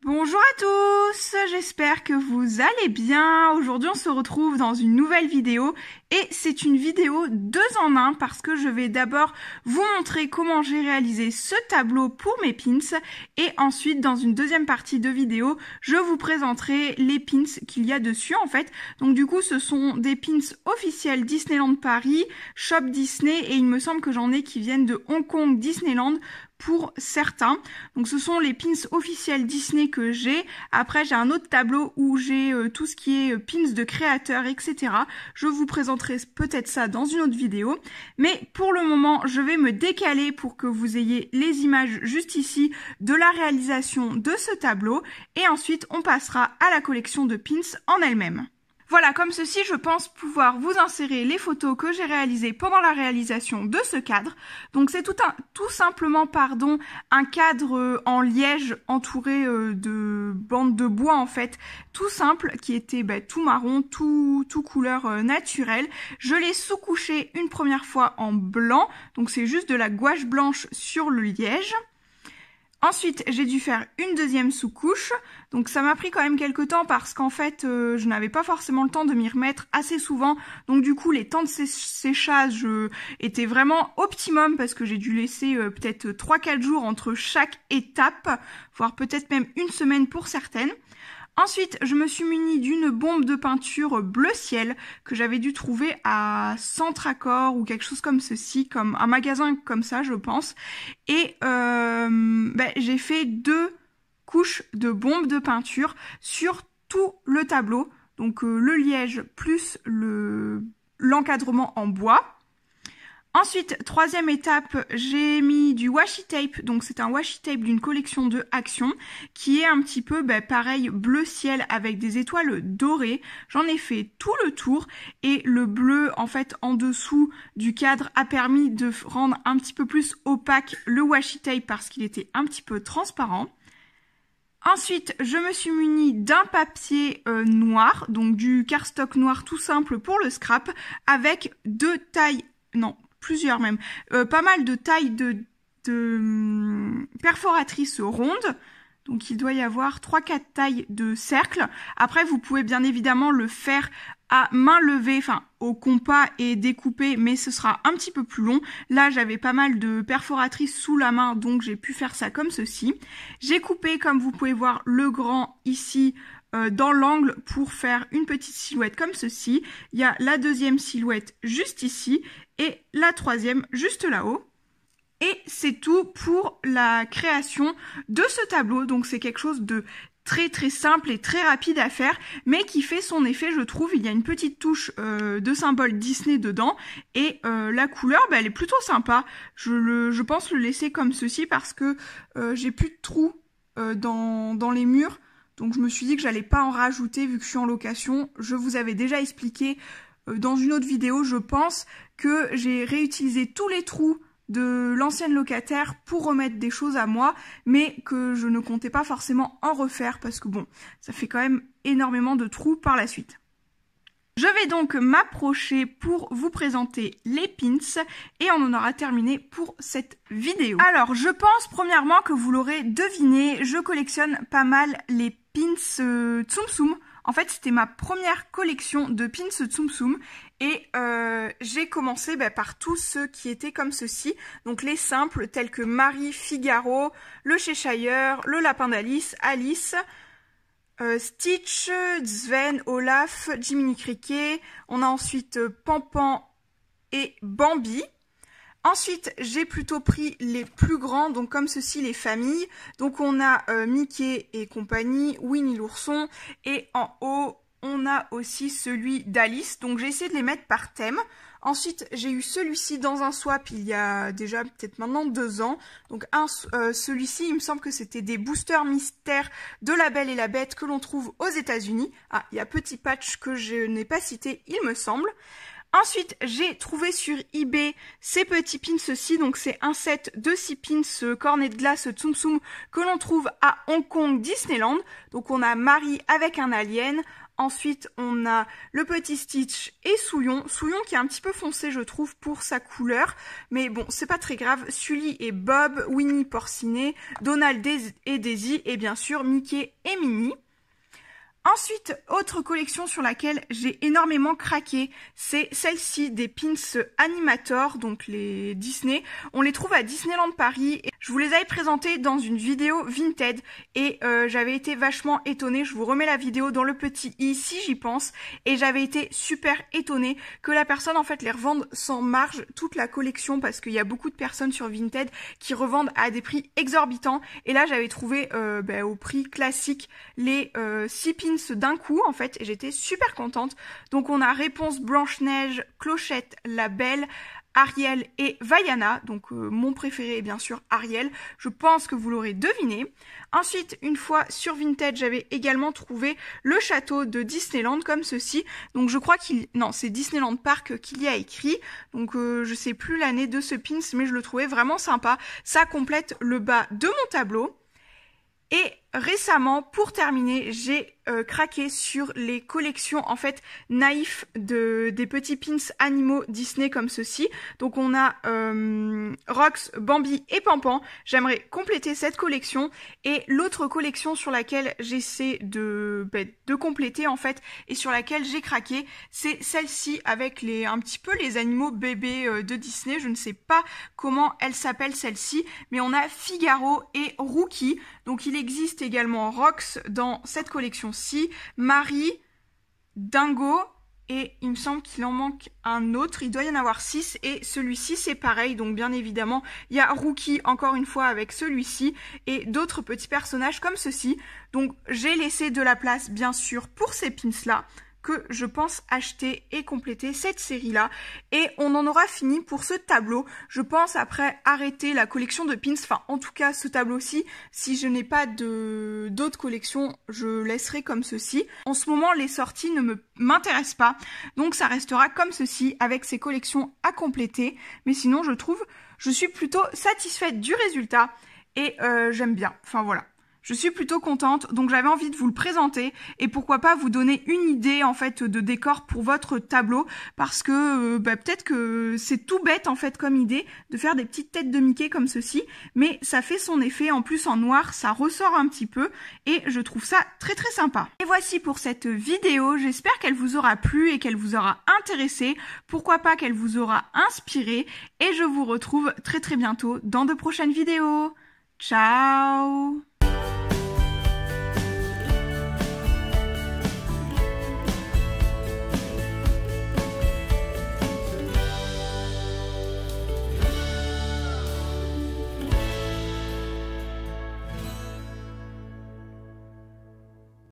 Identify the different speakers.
Speaker 1: Bonjour à tous, j'espère que vous allez bien. Aujourd'hui on se retrouve dans une nouvelle vidéo et c'est une vidéo 2 en 1 parce que je vais d'abord vous montrer comment j'ai réalisé ce tableau pour mes pins et ensuite dans une deuxième partie de vidéo je vous présenterai les pins qu'il y a dessus en fait. Donc du coup ce sont des pins officiels Disneyland Paris, Shop Disney et il me semble que j'en ai qui viennent de Hong Kong Disneyland pour certains. Donc ce sont les pins officiels Disney que j'ai. Après j'ai un autre tableau où j'ai tout ce qui est pins de créateurs, etc. Je vous présenterai peut-être ça dans une autre vidéo. Mais pour le moment je vais me décaler pour que vous ayez les images juste ici de la réalisation de ce tableau. Et ensuite on passera à la collection de pins en elle-même. Voilà, comme ceci, je pense pouvoir vous insérer les photos que j'ai réalisées pendant la réalisation de ce cadre. Donc c'est tout simplement un cadre en liège entouré de bandes de bois en fait, tout simple, qui était tout marron, tout couleur naturelle. Je l'ai sous-couché une première fois en blanc, donc c'est juste de la gouache blanche sur le liège. Ensuite, j'ai dû faire une deuxième sous-couche, donc ça m'a pris quand même quelques temps parce qu'en fait, je n'avais pas forcément le temps de m'y remettre assez souvent. Donc du coup, les temps de séchage étaient vraiment optimum parce que j'ai dû laisser peut-être 3-4 jours entre chaque étape, voire peut-être même une semaine pour certaines. Ensuite, je me suis munie d'une bombe de peinture bleu ciel que j'avais dû trouver à Centre Accord ou quelque chose comme ceci, comme un magasin comme ça, je pense. Et j'ai fait 2 couches de bombe de peinture sur tout le tableau. Donc le liège plus l'encadrement en bois. Ensuite, troisième étape, j'ai mis du washi tape, donc c'est un washi tape d'une collection de Action, qui est un petit peu pareil, bleu ciel avec des étoiles dorées. J'en ai fait tout le tour et le bleu en fait en dessous du cadre a permis de rendre un petit peu plus opaque le washi tape parce qu'il était un petit peu transparent. Ensuite, je me suis munie d'un papier noir, donc du cardstock noir tout simple pour le scrap, avec plusieurs même, pas mal de tailles de perforatrices rondes. Donc il doit y avoir 3-4 tailles de cercle. Après vous pouvez bien évidemment le faire à main levée, enfin au compas et découper, mais ce sera un petit peu plus long. Là j'avais pas mal de perforatrices sous la main, donc j'ai pu faire ça comme ceci. J'ai coupé, comme vous pouvez voir, le grand ici dans l'angle pour faire une petite silhouette comme ceci. Il y a la deuxième silhouette juste ici et la troisième juste là-haut. Et c'est tout pour la création de ce tableau. Donc c'est quelque chose de très simple et très rapide à faire, mais qui fait son effet, je trouve. Il y a une petite touche de symbole Disney dedans et la couleur, elle est plutôt sympa. Je pense le laisser comme ceci parce que j'ai plus de trous dans les murs. Donc je me suis dit que j'allais pas en rajouter vu que je suis en location. Je vous avais déjà expliqué dans une autre vidéo, je pense, que j'ai réutilisé tous les trous de l'ancienne locataire pour remettre des choses à moi, mais que je ne comptais pas forcément en refaire parce que bon, ça fait quand même énormément de trous par la suite. Je vais donc m'approcher pour vous présenter les pins et on en aura terminé pour cette vidéo. Alors, je pense premièrement que vous l'aurez deviné, je collectionne pas mal les pins Tsum Tsum. En fait, c'était ma première collection de pins Tsum Tsum et j'ai commencé par tous ceux qui étaient comme ceci. Donc les simples tels que Marie, Figaro, le Cheshire, le Lapin d'Alice, Alice, Stitch, Sven, Olaf, Jiminy Cricket. On a ensuite Pampan et Bambi. Ensuite, j'ai plutôt pris les plus grands, donc comme ceci, les familles. Donc on a Mickey et compagnie, Winnie l'ourson, et en haut, on a aussi celui d'Alice. Donc j'ai essayé de les mettre par thème. Ensuite, j'ai eu celui-ci dans un swap il y a déjà peut-être maintenant 2 ans. Donc celui-ci, il me semble que c'était des boosters mystères de La Belle et la Bête que l'on trouve aux États-Unis. Ah, il y a Petit Patch que je n'ai pas cité, il me semble. Ensuite, j'ai trouvé sur eBay ces petits pins-ci, donc c'est un set de 6 pins cornets de glace Tsum Tsum que l'on trouve à Hong Kong Disneyland. Donc on a Marie avec un alien, Ensuite, on a le petit Stitch et Souillon. Souillon qui est un petit peu foncé, je trouve, pour sa couleur. Mais bon, c'est pas très grave. Sully et Bob, Winnie Porcinet, Donald et Daisy, et bien sûr Mickey et Minnie. Ensuite, autre collection sur laquelle j'ai énormément craqué, c'est celle-ci des pins Animator, donc les Disney. On les trouve à Disneyland Paris. Je vous les avais présentés dans une vidéo Vinted et j'avais été vachement étonnée. Je vous remets la vidéo dans le petit i si j'y pense. Et j'avais été super étonnée que la personne en fait les revende sans marge toute la collection parce qu'il y a beaucoup de personnes sur Vinted qui revendent à des prix exorbitants. Et là, j'avais trouvé au prix classique les 6 pins d'un coup en fait et j'étais super contente. Donc on a Réponse, Blanche-Neige, Clochette, La Belle, Ariel et Vaiana, donc mon préféré est bien sûr Ariel, je pense que vous l'aurez deviné. Ensuite, une fois sur Vinted, j'avais également trouvé le château de Disneyland comme ceci, donc je crois c'est Disneyland Park qu'il y a écrit, donc je sais plus l'année de ce pins mais je le trouvais vraiment sympa, ça complète le bas de mon tableau. Et récemment, pour terminer, j'ai craqué sur les collections en fait naïfs des petits pins animaux Disney comme ceci. Donc on a Rox, Bambi et Pampan. J'aimerais compléter cette collection. Et l'autre collection sur laquelle j'essaie de compléter en fait et sur laquelle j'ai craqué, c'est celle-ci avec un petit peu les animaux bébés de Disney. Je ne sais pas comment elle s'appelle celle-ci, mais on a Figaro et Rookie. Donc il existe également Rox dans cette collection-ci, Marie, Dingo, et il me semble qu'il en manque un autre, il doit y en avoir 6, et celui-ci c'est pareil, donc bien évidemment, il y a Rookie encore une fois avec celui-ci, et d'autres petits personnages comme ceci. Donc j'ai laissé de la place bien sûr pour ces pins-là, que je pense acheter et compléter cette série-là. Et on en aura fini pour ce tableau. Je pense après arrêter la collection de pins, enfin en tout cas ce tableau-ci, si je n'ai pas d'autres collections, je laisserai comme ceci. En ce moment, les sorties ne m'intéressent pas, donc ça restera comme ceci avec ces collections à compléter. Mais sinon, je suis plutôt satisfaite du résultat et j'aime bien. Enfin voilà. Je suis plutôt contente, donc j'avais envie de vous le présenter et pourquoi pas vous donner une idée en fait de décor pour votre tableau parce que peut-être que c'est tout bête en fait comme idée de faire des petites têtes de Mickey comme ceci, mais ça fait son effet, en plus en noir ça ressort un petit peu et je trouve ça très très sympa. Et voici pour cette vidéo, j'espère qu'elle vous aura plu et qu'elle vous aura intéressé, pourquoi pas qu'elle vous aura inspiré et je vous retrouve très très bientôt dans de prochaines vidéos. Ciao!